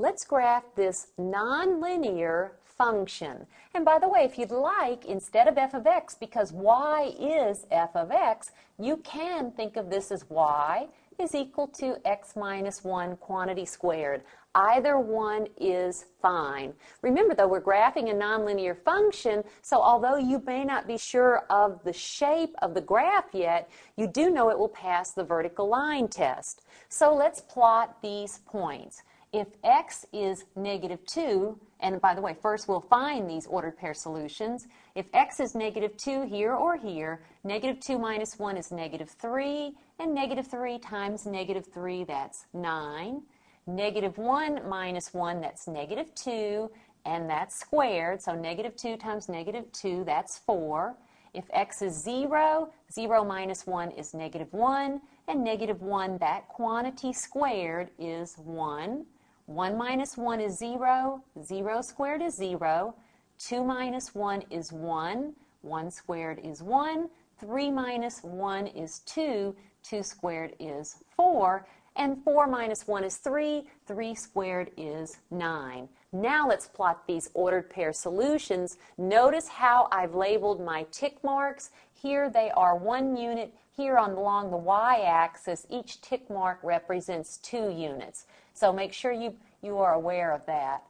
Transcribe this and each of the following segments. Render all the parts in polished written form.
let's graph this nonlinear function. And by the way, if you'd like, instead of f of x, because y is f of x, you can think of this as y is equal to x minus 1 quantity squared. Either one is fine. Remember though, we're graphing a nonlinear function, so although you may not be sure of the shape of the graph yet, you do know it will pass the vertical line test. So let's plot these points. If x is negative 2, and by the way, first we'll find these ordered pair solutions. If x is negative 2 here or here, negative 2 minus 1 is negative 3, and negative 3 times negative 3, that's 9. Negative 1 minus 1, that's negative 2, and that's squared, so negative 2 times negative 2, that's 4. If x is 0, 0 minus 1 is negative 1, and negative 1, that quantity squared is 1. 1 minus 1 is 0, 0 squared is 0, 2 minus 1 is 1, 1 squared is 1, 3 minus 1 is 2, 2 squared is 4, and 4 minus 1 is 3, 3 squared is 9. Now let's plot these ordered pair solutions. Notice how I've labeled my tick marks. Here they are 1 unit. Here along the y-axis, each tick mark represents 2 units. So make sure you are aware of that.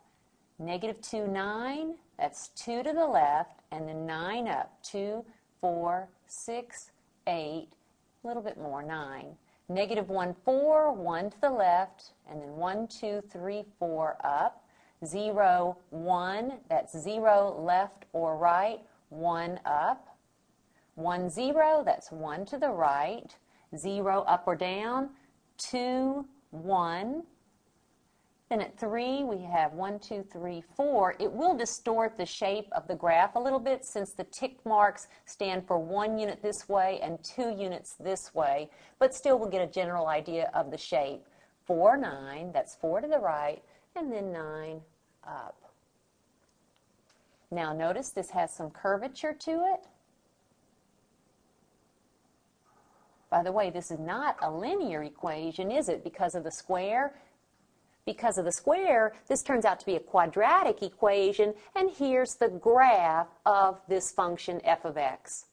Negative 2, 9, that's 2 to the left, and then 9 up. 2, 4, 6, 8, a little bit more, 9. Negative 1, 4, 1 to the left, and then 1, 2, 3, 4 up. 0, 1, that's 0 left or right, 1 up. 1, 0, that's 1 to the right. 0 up or down, 2, 1. Then at 3, we have 1, 2, 3, 4. It will distort the shape of the graph a little bit since the tick marks stand for 1 unit this way and 2 units this way, but still we'll get a general idea of the shape. 4, 9, that's 4 to the right, and then 9 up. Now notice this has some curvature to it. By the way, this is not a linear equation, is it, because of the square? Because of the square, this turns out to be a quadratic equation, and here's the graph of this function f of x.